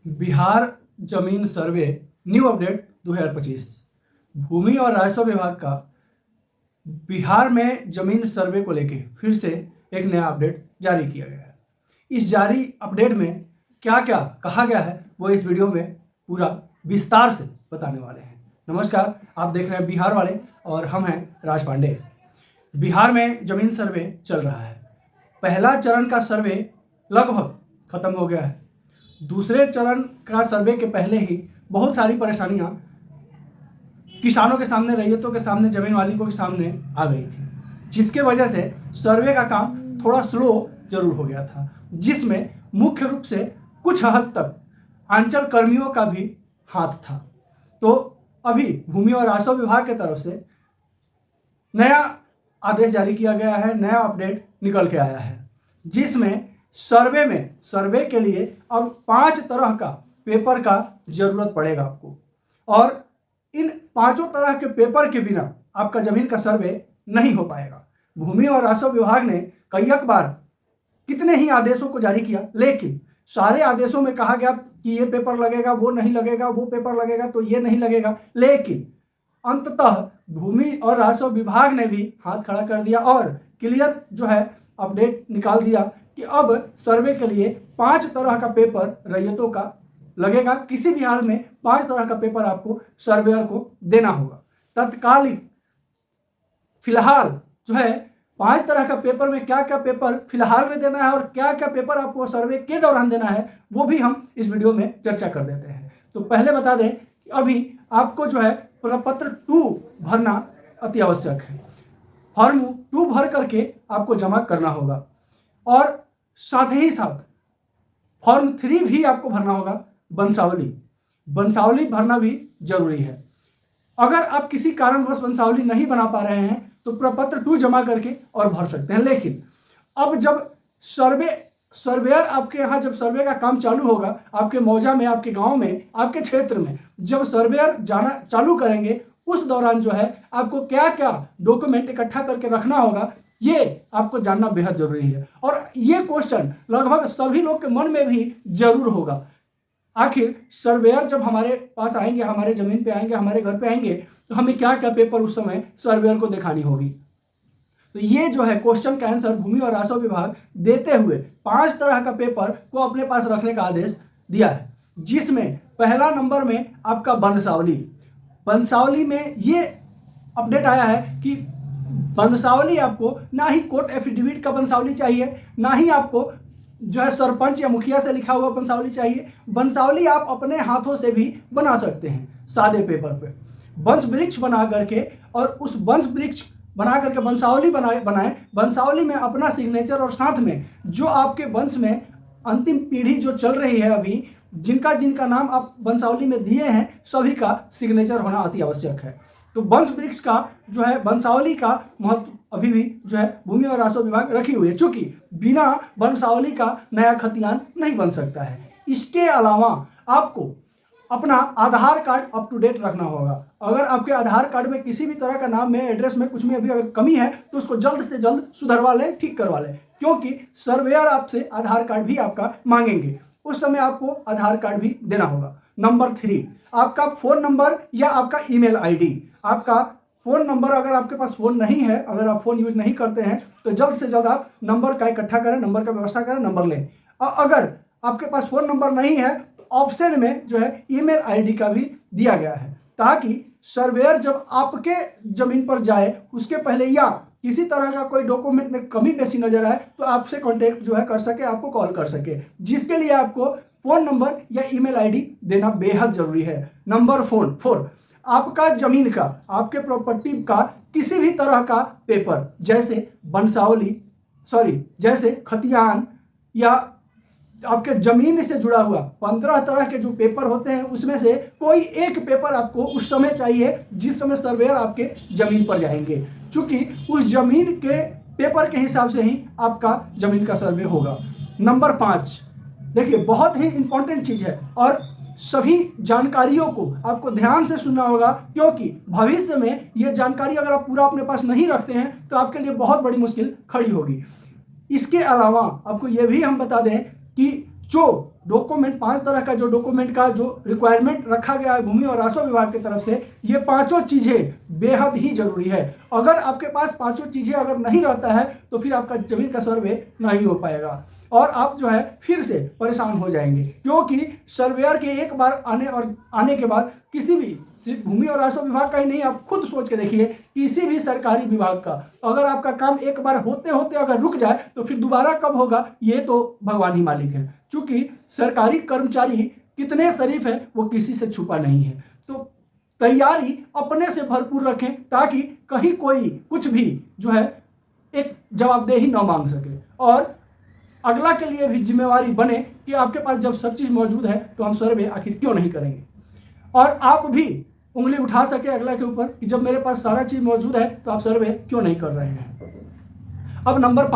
बिहार जमीन सर्वे new update 2025। भूमि और राजस्व विभाग का बिहार में जमीन सर्वे को लेके फिर से एक नया अपडेट जारी किया गया है। इस जारी अपडेट में क्या क्या कहा गया है वो इस वीडियो में पूरा विस्तार से बताने वाले हैं। नमस्कार, आप देख रहे हैं बिहार वाले और हम हैं राज पांडे। बिहार में जमीन सर्वे चल रहा है। पहला चरण का सर्वे लगभग खत्म हो गया है। दूसरे चरण का सर्वे के पहले ही बहुत सारी परेशानियां किसानों के सामने, रैयतों के सामने, जमीन मालिकों के सामने आ गई थी, जिसके वजह से सर्वे का काम थोड़ा स्लो जरूर हो गया था, जिसमें मुख्य रूप से कुछ हद तक अंचल कर्मियों का भी हाथ था। तो अभी भूमि और राजस्व विभाग की तरफ से नया आदेश जारी किया गया है, नया अपडेट निकल के आया है, जिसमें सर्वे के लिए अब 5 तरह का पेपर का जरूरत पड़ेगा आपको, और इन 5 तरह के पेपर के बिना आपका जमीन का सर्वे नहीं हो पाएगा। भूमि और राजस्व विभाग ने कई बार कितने ही आदेशों को जारी किया, लेकिन सारे आदेशों में कहा गया कि ये पेपर लगेगा, वो नहीं लगेगा, वो पेपर लगेगा तो ये नहीं लगेगा, लेकिन अंततः भूमि और राजस्व विभाग ने भी हाथ खड़ा कर दिया और क्लियर जो है अपडेट निकाल दिया कि अब सर्वे के लिए 5 तरह का पेपर रैयतों का लगेगा। किसी भी हाल में 5 तरह का पेपर आपको सर्वेयर को देना होगा तत्कालिक। फिलहाल जो है 5 तरह का पेपर में क्या क्या पेपर फिलहाल में देना है और क्या क्या पेपर आपको सर्वे के दौरान देना है, वो भी हम इस वीडियो में चर्चा कर देते हैं। तो पहले बता दें कि अभी आपको जो है प्रपत्र 2 भरना अति आवश्यक है। फॉर्म 2 भर करके आपको जमा करना होगा, और साथ ही साथ फॉर्म 3 भी आपको भरना होगा। वंशावली भरना भी जरूरी है। अगर आप किसी कारणवश वंशावली नहीं बना पा रहे हैं तो प्रपत्र 2 जमा करके और भर सकते हैं। लेकिन अब जब सर्वेयर आपके यहाँ जब सर्वे का काम चालू होगा, आपके मौजा में, आपके गांव में, आपके क्षेत्र में जब सर्वेयर जाना चालू करेंगे, उस दौरान जो है आपको क्या क्या डॉक्यूमेंट इकट्ठा करके रखना होगा, ये आपको जानना बेहद जरूरी है। और ये क्वेश्चन लगभग सभी लोग के मन में भी जरूर होगा, आखिर सर्वेयर जब हमारे पास आएंगे, हमारे जमीन पे आएंगे, हमारे घर पे आएंगे, तो हमें क्या क्या पेपर उस समय सर्वेयर को दिखानी होगी। तो ये जो है क्वेश्चन का आंसर भूमि और राजस्व विभाग देते हुए 5 तरह का पेपर को अपने पास रखने का आदेश दिया है, जिसमें पहला नंबर में आपका वंशावली में ये अपडेट आया है कि वंशावली आपको ना ही कोर्ट एफिडेविट का वंशावली चाहिए, ना ही आपको जो है सरपंच या मुखिया से लिखा हुआ वंशावली चाहिए। वंशावली आप अपने हाथों से भी बना सकते हैं सादे पेपर पे, वंश वृक्ष बना करके, और उस वंश वृक्ष बना करके वंशावली बनाए। वंशावली में अपना सिग्नेचर, और साथ में जो आपके वंश में अंतिम पीढ़ी जो चल रही है अभी, जिनका नाम आप वंशावली में दिए हैं, सभी का सिग्नेचर होना अति आवश्यक है। तो वंश वृक्ष का जो है वंशावली का महत्व अभी भी जो है भूमि और राजस्व विभाग रखी हुई है, चूंकि बिना वंशावली का नया खतियान नहीं बन सकता है। इसके अलावा आपको अपना आधार कार्ड अप टू डेट रखना होगा। अगर आपके आधार कार्ड में किसी भी तरह का नाम में, एड्रेस में कुछ में अभी अगर कमी है तो उसको जल्द से जल्द सुधरवा लें, ठीक करवा लें, क्योंकि सर्वेयर आपसे आधार कार्ड भी आपका मांगेंगे। उस समय आपको आधार कार्ड भी देना होगा। नंबर 3, आपका फोन नंबर या आपका ईमेल आईडी। आपका फोन नंबर, अगर आपके पास फोन नहीं है, अगर आप फोन यूज नहीं करते हैं, तो जल्द से जल्द आप नंबर का इकट्ठा करें, नंबर का व्यवस्था करें, नंबर लें। अगर आपके पास फोन नंबर नहीं है तो ऑप्शन में जो है ईमेल आईडी का भी दिया गया है, ताकि सर्वेयर जब आपके जमीन पर जाए उसके पहले या किसी तरह का कोई डॉक्यूमेंट में कमी पेशी नजर आए तो आपसे कांटेक्ट जो है कर सके, आपको कॉल कर सके, जिसके लिए आपको फोन नंबर या ईमेल आईडी देना बेहद जरूरी है। नंबर 4, आपका जमीन का, आपके प्रॉपर्टी का किसी भी तरह का पेपर, जैसे खतियान या आपके जमीन से जुड़ा हुआ 15 तरह के जो पेपर होते हैं, उसमें से कोई एक पेपर आपको उस समय चाहिए जिस समय सर्वेयर आपके जमीन पर जाएंगे, क्योंकि उस जमीन के पेपर के हिसाब से ही आपका जमीन का सर्वे होगा। नंबर 5, देखिए बहुत ही इंपॉर्टेंट चीज है, और सभी जानकारियों को आपको ध्यान से सुनना होगा, क्योंकि भविष्य में यह जानकारी अगर आप पूरा अपने पास नहीं रखते हैं तो आपके लिए बहुत बड़ी मुश्किल खड़ी होगी। इसके अलावा आपको यह भी हम बता दें कि जो डॉक्यूमेंट, 5 तरह का जो डॉक्यूमेंट का जो रिक्वायरमेंट रखा गया है भूमि और राजस्व विभाग की तरफ से, ये पांचों चीजें बेहद ही जरूरी है। अगर आपके पास पांचों चीजें अगर नहीं रहता है तो फिर आपका जमीन का सर्वे नहीं हो पाएगा और आप जो है फिर से परेशान हो जाएंगे, क्योंकि सर्वेयर के एक बार आने के बाद किसी भी, सिर्फ भूमि और राजस्व विभाग का ही नहीं, आप खुद सोच के देखिए, किसी भी सरकारी विभाग का अगर आपका काम एक बार होते होते अगर रुक जाए तो फिर दोबारा कब होगा ये तो भगवान ही मालिक है। क्योंकि सरकारी कर्मचारी कितने शरीफ है वो किसी से छुपा नहीं है। तो तैयारी अपने से भरपूर रखें ताकि कहीं कोई कुछ भी जो है एक जवाबदेही न मांग सके, और अगला के लिए भी जिम्मेवारी बने कि आपके पास जब सब चीज मौजूद है तो हम सर्वे आखिर क्यों नहीं करेंगे, और आप भी उंगली उठा सके अगला के ऊपर कि जब मेरे पास सारा चीज मौजूद है तो आप सर्वे क्यों नहीं कर रहे हैं। अब नंबर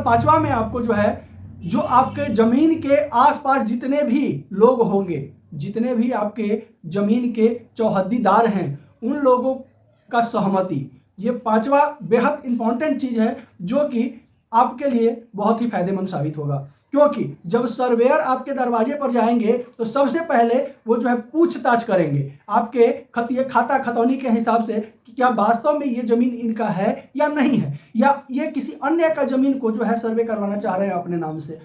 पांचवा में आपको जो है, जो आपके जमीन के आसपास जितने भी लोग होंगे, जितने भी आपके जमीन के चौहद्दीदार हैं, उन लोगों का सहमति, ये पांचवा बेहद इंपॉर्टेंट चीज है जो कि आपके लिए बहुत ही फायदेमंद साबित होगा। क्योंकि जब सर्वेयर आपके दरवाजे पर जाएंगे तो सबसे पहले वो जो है पूछताछ करेंगे आपके खाता खतौनी के हिसाब से कि क्या वास्तव में ये जमीन इनका है या नहीं है, या ये किसी अन्य का जमीन को जो है सर्वे करवाना चाह रहे हैं अपने नाम से।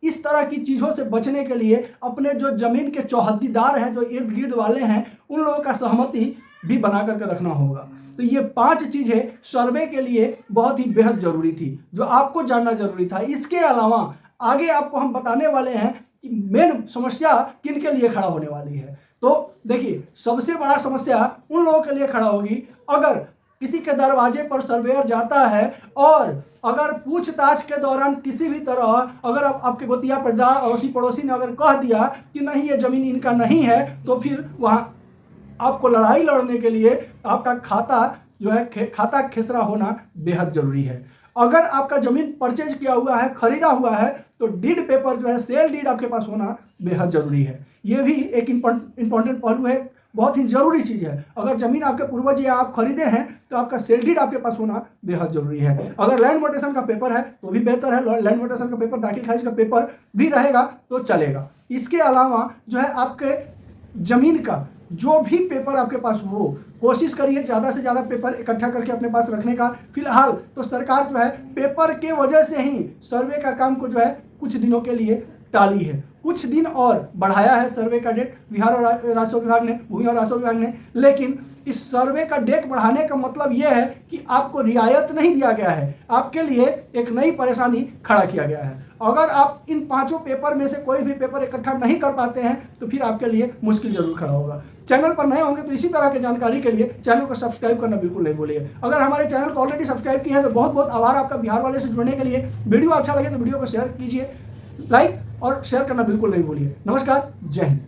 इस तरह की चीज़ों से बचने के लिए अपने जो जमीन के चौहद्दीदार हैं, जो इर्द गिर्द वाले हैं, उन लोगों का सहमति भी बना करके रखना होगा। तो ये 5 चीज़ें सर्वे के लिए बहुत ही बेहद जरूरी थी, जो आपको जानना जरूरी था। इसके अलावा आगे आपको हम बताने वाले हैं कि मेन समस्या किन के लिए खड़ा होने वाली है। तो देखिए, सबसे बड़ा समस्या उन लोगों के लिए खड़ा होगी अगर किसी के दरवाजे पर सर्वेयर जाता है और अगर पूछताछ के दौरान किसी भी तरह अगर आपके गोतिया अड़ोसी पड़ोसी ने अगर कह दिया कि नहीं ये जमीन इनका नहीं है, तो फिर वहाँ आपको लड़ाई लड़ने के लिए आपका खाता जो है खाता खेसरा होना बेहद जरूरी है। अगर आपका जमीन परचेज किया हुआ है, खरीदा हुआ है, तो डीड पेपर जो है, सेल डीड आपके पास होना बेहद जरूरी है। ये भी एक इंपॉर्टेंट पहलू है, बहुत ही जरूरी चीज़ है। अगर जमीन आपके पूर्वज या आप खरीदे हैं तो आपका सेल डीड आपके पास होना बेहद जरूरी है। अगर लैंड म्यूटेशन का पेपर है तो भी बेहतर है, लैंड म्यूटेशन का पेपर, दाखिल खारिज का पेपर भी रहेगा तो चलेगा। इसके अलावा जो है आपके जमीन का जो भी पेपर आपके पास हो, कोशिश करिए ज़्यादा से ज़्यादा पेपर इकट्ठा करके अपने पास रखने का। फिलहाल तो सरकार जो है पेपर के वजह से ही सर्वे का काम को जो है कुछ दिनों के लिए टाली है, कुछ दिन और बढ़ाया है सर्वे का डेट बिहार और राजस्व विभाग ने, भूमि और राजस्व विभाग ने। लेकिन इस सर्वे का डेट बढ़ाने का मतलब यह है कि आपको रियायत नहीं दिया गया है, आपके लिए एक नई परेशानी खड़ा किया गया है। अगर आप इन 5 पेपर में से कोई भी पेपर इकट्ठा नहीं कर पाते हैं तो फिर आपके लिए मुश्किल जरूर खड़ा होगा। चैनल पर नए होंगे तो इसी तरह की जानकारी के लिए चैनल को सब्सक्राइब करना बिल्कुल नहीं भूलिए। अगर हमारे चैनल को ऑलरेडी सब्सक्राइब किया है तो बहुत बहुत आभार आपका बिहार वाले से जुड़ने के लिए। वीडियो अच्छा लगे तो वीडियो को शेयर कीजिए, लाइक और शेयर करना बिल्कुल नहीं भूलिए। नमस्कार, जय हिंद।